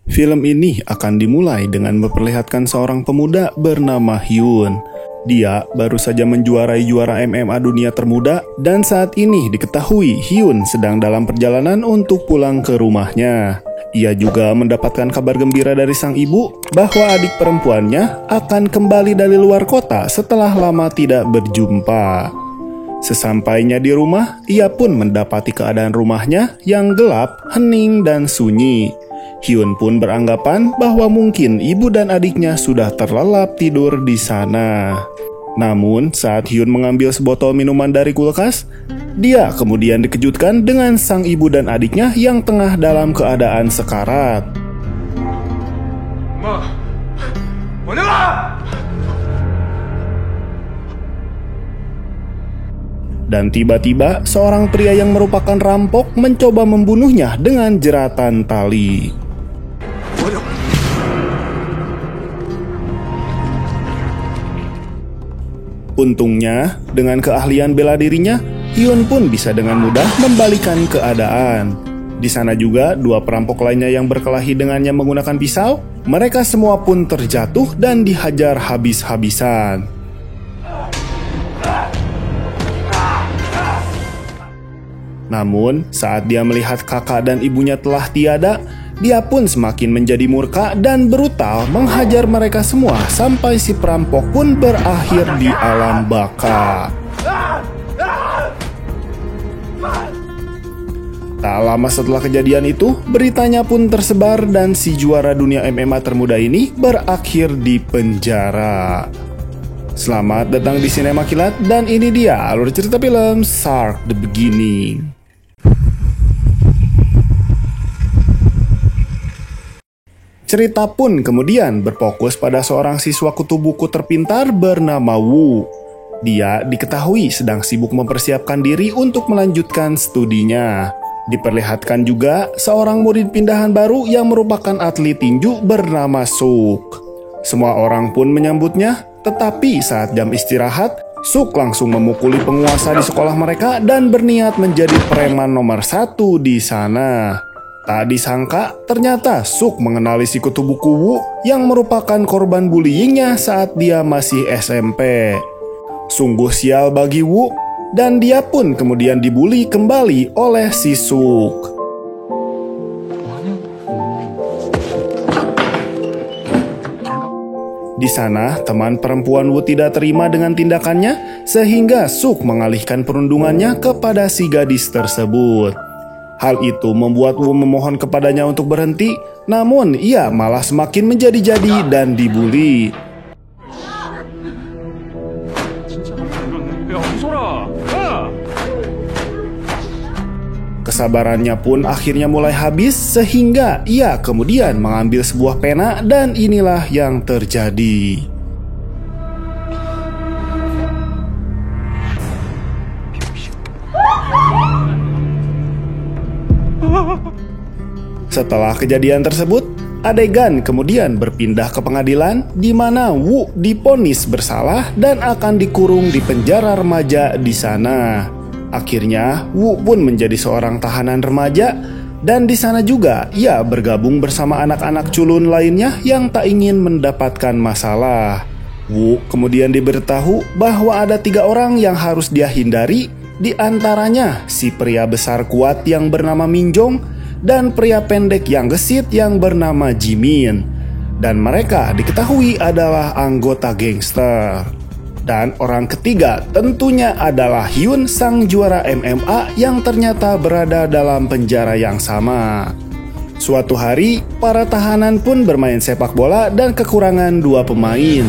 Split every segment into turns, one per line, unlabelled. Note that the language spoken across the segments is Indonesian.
Film ini akan dimulai dengan memperlihatkan seorang pemuda bernama Hyun. Dia baru saja menjuarai juara MMA dunia termuda dan saat ini diketahui Hyun sedang dalam perjalanan untuk pulang ke rumahnya. Ia juga mendapatkan kabar gembira dari sang ibu bahwa adik perempuannya akan kembali dari luar kota setelah lama tidak berjumpa. Sesampainya di rumah, ia pun mendapati keadaan rumahnya yang gelap, hening, dan sunyi. Hyun pun beranggapan bahwa mungkin ibu dan adiknya sudah terlelap tidur di sana. Namun, saat Hyun mengambil sebotol minuman dari kulkas, dia kemudian dikejutkan dengan sang ibu dan adiknya yang tengah dalam keadaan sekarat. Dan tiba-tiba, seorang pria yang merupakan rampok mencoba membunuhnya dengan jeratan tali. Untungnya, dengan keahlian bela dirinya, Hyun pun bisa dengan mudah membalikan keadaan. Di sana juga, dua perampok lainnya yang berkelahi dengannya menggunakan pisau. Mereka semua pun terjatuh dan dihajar habis-habisan. Namun, saat dia melihat kakak dan ibunya telah tiada, dia pun semakin menjadi murka dan brutal menghajar mereka semua sampai si perampok pun berakhir di alam baka. Tak lama setelah kejadian itu, beritanya pun tersebar dan si juara dunia MMA termuda ini berakhir di penjara. Selamat datang di Sinema Kilat dan ini dia alur cerita film Shark The Beginning. Cerita pun kemudian berfokus pada seorang siswa kutu buku terpintar bernama Woo. Dia diketahui sedang sibuk mempersiapkan diri untuk melanjutkan studinya. Diperlihatkan juga seorang murid pindahan baru yang merupakan atlet tinju bernama Suk. Semua orang pun menyambutnya, tetapi saat jam istirahat, Suk langsung memukuli penguasa di sekolah mereka dan berniat menjadi preman nomor 1 di sana. Tak disangka, ternyata Suk mengenali si kutu buku Woo yang merupakan korban bullyingnya saat dia masih SMP. Sungguh sial bagi Woo, dan dia pun kemudian dibully kembali oleh si Suk. Di sana, teman perempuan Woo tidak terima dengan tindakannya, sehingga Suk mengalihkan perundungannya kepada si gadis tersebut. Hal itu membuat Woo memohon kepadanya untuk berhenti, namun ia malah semakin menjadi-jadi dan dibully. Kesabarannya pun akhirnya mulai habis sehingga ia kemudian mengambil sebuah pena dan inilah yang terjadi. Setelah kejadian tersebut, adegan kemudian berpindah ke pengadilan di mana Woo divonis bersalah dan akan dikurung di penjara remaja di sana. Akhirnya, Woo pun menjadi seorang tahanan remaja dan di sana juga ia bergabung bersama anak-anak culun lainnya yang tak ingin mendapatkan masalah. Woo kemudian diberitahu bahwa ada 3 orang yang harus dia hindari, di antaranya si pria besar kuat yang bernama Minjong dan pria pendek yang gesit yang bernama Jimin. Dan mereka diketahui adalah anggota gangster. Dan orang ketiga tentunya adalah Hyun, sang juara MMA yang ternyata berada dalam penjara yang sama. Suatu hari, para tahanan pun bermain sepak bola dan kekurangan 2 pemain.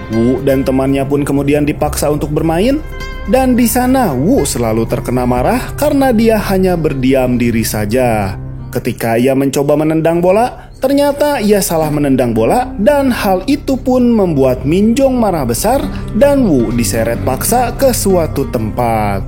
Woo dan temannya pun kemudian dipaksa untuk bermain. Dan di sana Woo selalu terkena marah karena dia hanya berdiam diri saja. Ketika ia mencoba menendang bola, ternyata ia salah menendang bola dan hal itu pun membuat Minjong marah besar dan Woo diseret paksa ke suatu tempat.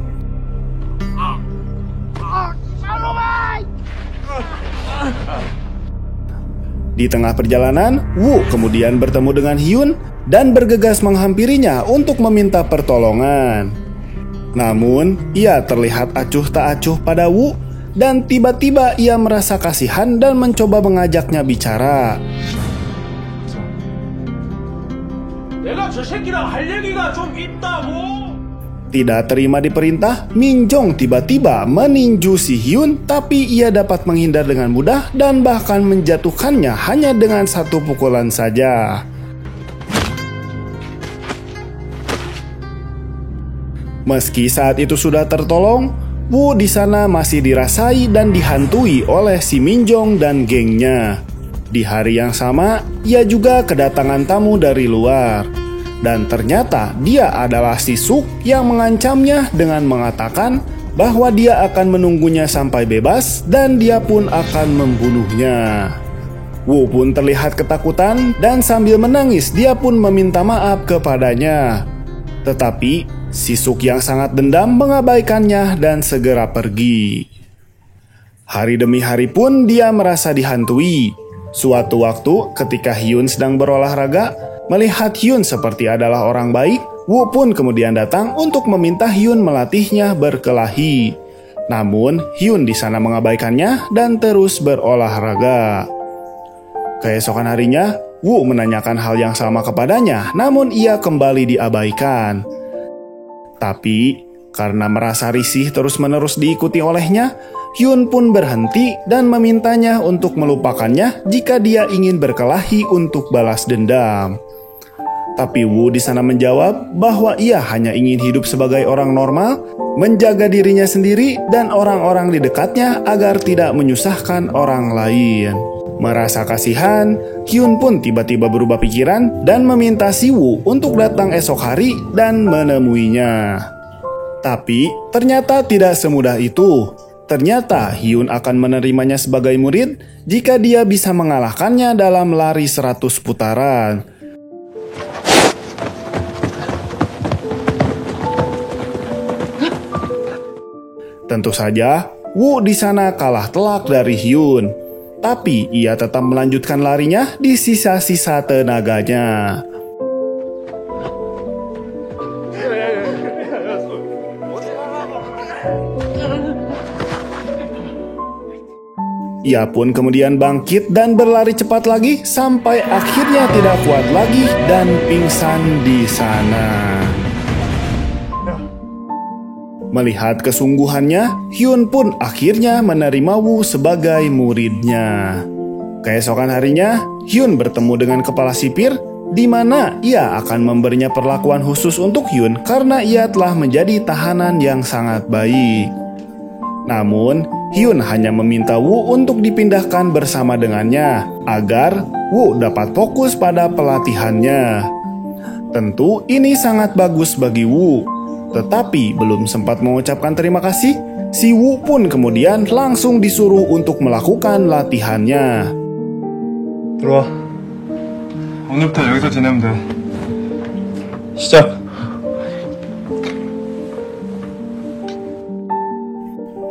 Di tengah perjalanan, Woo kemudian bertemu dengan Hyun dan bergegas menghampirinya untuk meminta pertolongan. Namun, ia terlihat acuh tak acuh pada Woo dan tiba-tiba ia merasa kasihan dan mencoba mengajaknya bicara. Tidak terima diperintah, Minjong tiba-tiba meninju si Hyun, tapi ia dapat menghindar dengan mudah dan bahkan menjatuhkannya hanya dengan satu pukulan saja. Meski saat itu sudah tertolong, Woo di sana masih dirasai dan dihantui oleh si Minjong dan gengnya. Di hari yang sama, ia juga kedatangan tamu dari luar. Dan ternyata dia adalah si Suk yang mengancamnya dengan mengatakan bahwa dia akan menunggunya sampai bebas dan dia pun akan membunuhnya. Woo pun terlihat ketakutan dan sambil menangis dia pun meminta maaf kepadanya. Tetapi si Suk yang sangat dendam mengabaikannya dan segera pergi. Hari demi hari pun dia merasa dihantui. Suatu waktu ketika Hyun sedang berolahraga, melihat Hyun seperti adalah orang baik, Woo pun kemudian datang untuk meminta Hyun melatihnya berkelahi. Namun Hyun di sana mengabaikannya dan terus berolahraga. Keesokan harinya, Woo menanyakan hal yang sama kepadanya, namun ia kembali diabaikan. Tapi karena merasa risih terus-menerus diikuti olehnya, Hyun pun berhenti dan memintanya untuk melupakannya jika dia ingin berkelahi untuk balas dendam. Tapi Woo di sana menjawab bahwa ia hanya ingin hidup sebagai orang normal, menjaga dirinya sendiri dan orang-orang di dekatnya agar tidak menyusahkan orang lain. Merasa kasihan, Hyun pun tiba-tiba berubah pikiran dan meminta si Woo untuk datang esok hari dan menemuinya. Tapi ternyata tidak semudah itu. Ternyata Hyun akan menerimanya sebagai murid jika dia bisa mengalahkannya dalam lari 100 putaran. Tentu saja, Woo di sana kalah telak dari Hyun. Tapi ia tetap melanjutkan larinya di sisa-sisa tenaganya. Ia pun kemudian bangkit dan berlari cepat lagi sampai akhirnya tidak kuat lagi dan pingsan di sana. Melihat kesungguhannya, Hyun pun akhirnya menerima Woo sebagai muridnya. Keesokan harinya, Hyun bertemu dengan kepala sipir, di mana ia akan memberinya perlakuan khusus untuk Hyun karena ia telah menjadi tahanan yang sangat baik. Namun, Hyun hanya meminta Woo untuk dipindahkan bersama dengannya agar Woo dapat fokus pada pelatihannya. Tentu ini sangat bagus bagi Woo. Tetapi belum sempat mengucapkan terima kasih, si Woo pun kemudian langsung disuruh untuk melakukan latihannya.
들어와. 오늘부터 여기서 지내면 돼. 시작.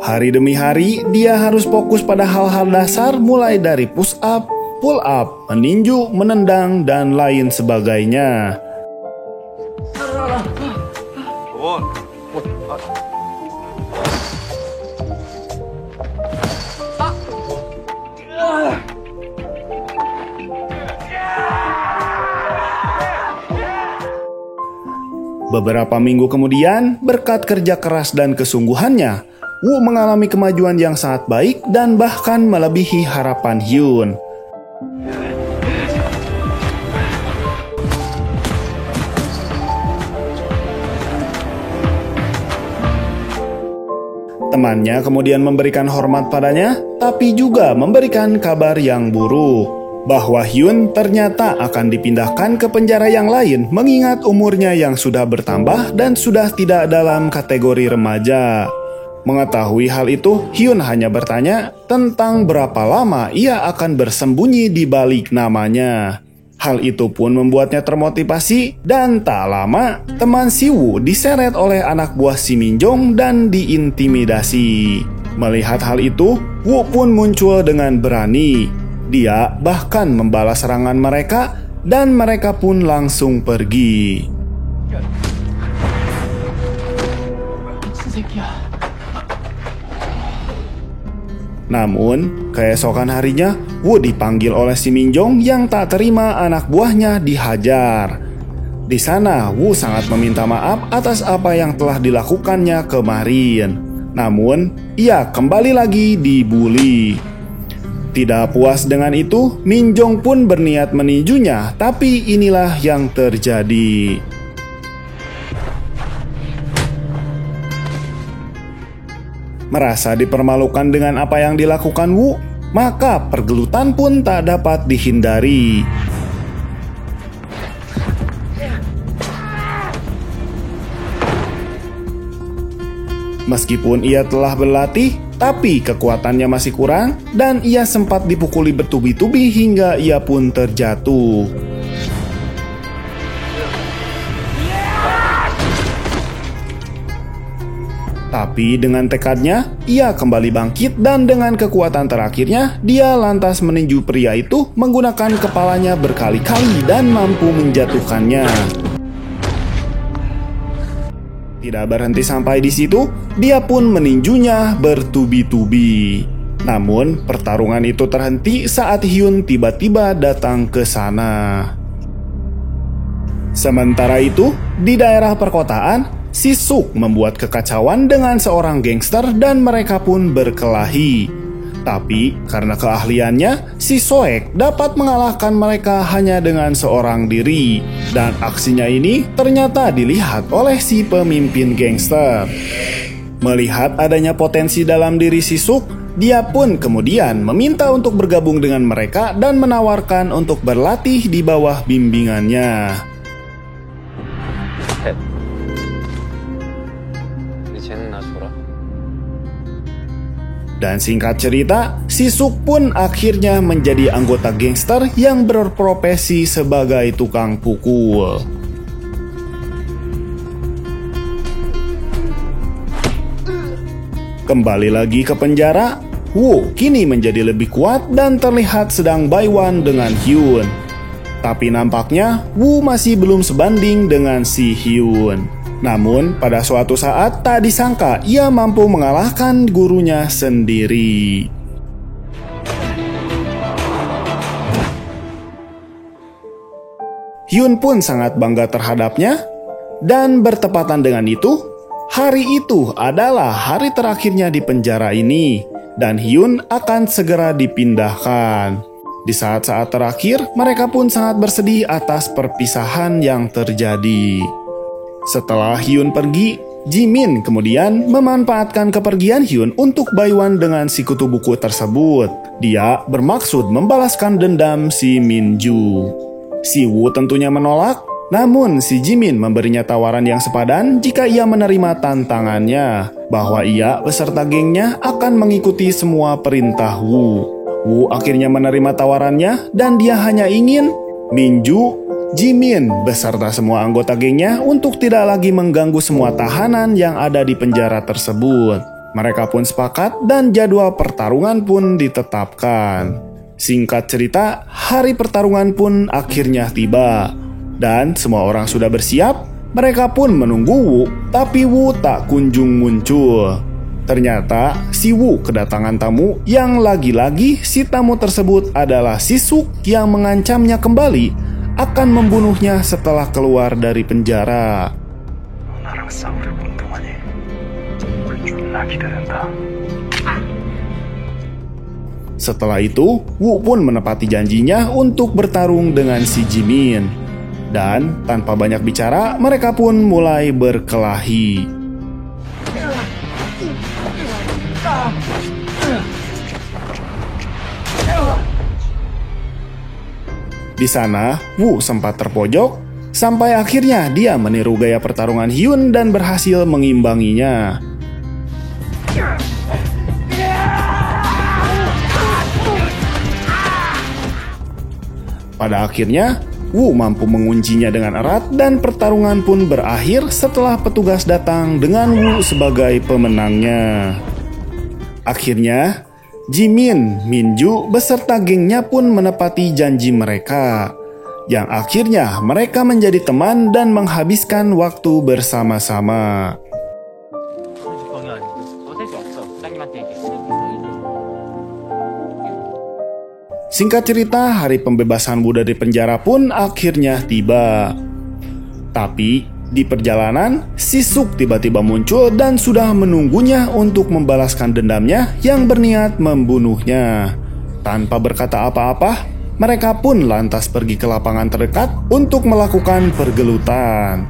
Hari demi hari, dia harus fokus pada hal-hal dasar mulai dari push up, pull up, meninju, menendang, dan lain sebagainya. Beberapa minggu kemudian, berkat kerja keras dan kesungguhannya, Woo mengalami kemajuan yang sangat baik dan bahkan melebihi harapan Hyun. Temannya kemudian memberikan hormat padanya, tapi juga memberikan kabar yang buruk, bahwa Hyun ternyata akan dipindahkan ke penjara yang lain mengingat umurnya yang sudah bertambah dan sudah tidak dalam kategori remaja. Mengetahui hal itu, Hyun hanya bertanya tentang berapa lama ia akan bersembunyi di balik namanya. Hal itu pun membuatnya termotivasi dan tak lama teman si Woo diseret oleh anak buah si Minjong dan diintimidasi. Melihat hal itu, Woo pun muncul dengan berani. Dia bahkan membalas serangan mereka dan mereka pun langsung pergi. Namun, keesokan harinya, Wu dipanggil oleh si Minjong yang tak terima anak buahnya dihajar. Di sana, Wu sangat meminta maaf atas apa yang telah dilakukannya kemarin. Namun, ia kembali lagi dibully. Tidak puas dengan itu, Minjong pun berniat meninjunya, tapi inilah yang terjadi. Merasa dipermalukan dengan apa yang dilakukan Wu, maka pergelutan pun tak dapat dihindari. Meskipun ia telah berlatih, tapi kekuatannya masih kurang dan ia sempat dipukuli bertubi-tubi hingga ia pun terjatuh. Tapi dengan tekadnya, ia kembali bangkit dan dengan kekuatan terakhirnya, dia lantas meninju pria itu menggunakan kepalanya berkali-kali dan mampu menjatuhkannya. Tidak berhenti sampai di situ, dia pun meninjunya bertubi-tubi. Namun, pertarungan itu terhenti saat Hyun tiba-tiba datang ke sana. Sementara itu, di daerah perkotaan, si Suk membuat kekacauan dengan seorang gangster dan mereka pun berkelahi. Tapi karena keahliannya, si Soek dapat mengalahkan mereka hanya dengan seorang diri. Dan aksinya ini ternyata dilihat oleh si pemimpin gangster. Melihat adanya potensi dalam diri si Suk, dia pun kemudian meminta untuk bergabung dengan mereka dan menawarkan untuk berlatih di bawah bimbingannya. Dan singkat cerita, si Suk pun akhirnya menjadi anggota gangster yang berprofesi sebagai tukang pukul. Kembali lagi ke penjara, Wu kini menjadi lebih kuat dan terlihat sedang by one dengan Hyun. Tapi nampaknya Wu masih belum sebanding dengan si Hyun. Namun, pada suatu saat tak disangka ia mampu mengalahkan gurunya sendiri. Hyun pun sangat bangga terhadapnya, dan bertepatan dengan itu, hari itu adalah hari terakhirnya di penjara ini, dan Hyun akan segera dipindahkan. Di saat-saat terakhir, mereka pun sangat bersedih atas perpisahan yang terjadi. Setelah Hyun pergi, Jimin kemudian memanfaatkan kepergian Hyun untuk buy one dengan si kutu buku tersebut. Dia bermaksud membalaskan dendam si Minju. Si Wu tentunya menolak, namun si Jimin memberinya tawaran yang sepadan jika ia menerima tantangannya, bahwa ia beserta gengnya akan mengikuti semua perintah Wu. Wu akhirnya menerima tawarannya dan dia hanya ingin Minju, Jimin beserta semua anggota gengnya untuk tidak lagi mengganggu semua tahanan yang ada di penjara tersebut. Mereka pun sepakat dan jadwal pertarungan pun ditetapkan. Singkat cerita, hari pertarungan pun akhirnya tiba. Dan semua orang sudah bersiap, mereka pun menunggu Wu, tapi Wu tak kunjung muncul. Ternyata si Wu kedatangan tamu yang lagi-lagi si tamu tersebut adalah si Suk yang mengancamnya kembali akan membunuhnya setelah keluar dari penjara. Setelah itu, Wu pun menepati janjinya untuk bertarung dengan si Jimin. Dan tanpa banyak bicara, mereka pun mulai berkelahi. Di sana, Wu sempat terpojok, sampai akhirnya dia meniru gaya pertarungan Hyun dan berhasil mengimbanginya. Pada akhirnya, Wu mampu menguncinya dengan erat dan pertarungan pun berakhir setelah petugas datang dengan Wu sebagai pemenangnya. Akhirnya, Jimin, Minju beserta gengnya pun menepati janji mereka, yang akhirnya mereka menjadi teman dan menghabiskan waktu bersama-sama. Singkat cerita, hari pembebasan Wu dari penjara pun akhirnya tiba. Tapi di perjalanan, si Suk tiba-tiba muncul dan sudah menunggunya untuk membalaskan dendamnya yang berniat membunuhnya. Tanpa berkata apa-apa, mereka pun lantas pergi ke lapangan terdekat untuk melakukan pergelutan.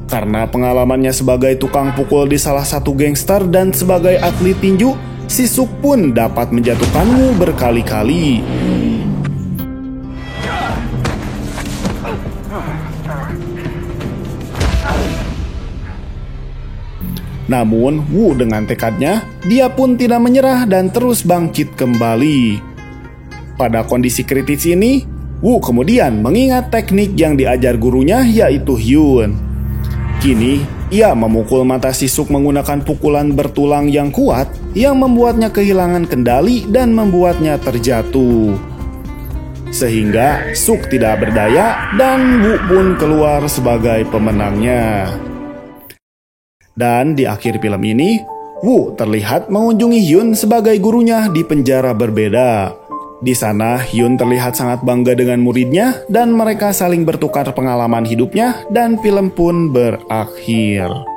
Karena pengalamannya sebagai tukang pukul di salah satu gangster dan sebagai atlet tinju, si Suk pun dapat menjatuhkan Wu berkali-kali. Namun, Wu dengan tekadnya, dia pun tidak menyerah dan terus bangkit kembali. Pada kondisi kritis ini, Wu kemudian mengingat teknik yang diajar gurunya, yaitu Hyun. Kini, ia memukul mata si Suk menggunakan pukulan bertulang yang kuat yang membuatnya kehilangan kendali dan membuatnya terjatuh. Sehingga Suk tidak berdaya dan Wu pun keluar sebagai pemenangnya. Dan di akhir film ini, Wu terlihat mengunjungi Hyun sebagai gurunya di penjara berbeda. Di sana, Hyun terlihat sangat bangga dengan muridnya dan mereka saling bertukar pengalaman hidupnya dan film pun berakhir.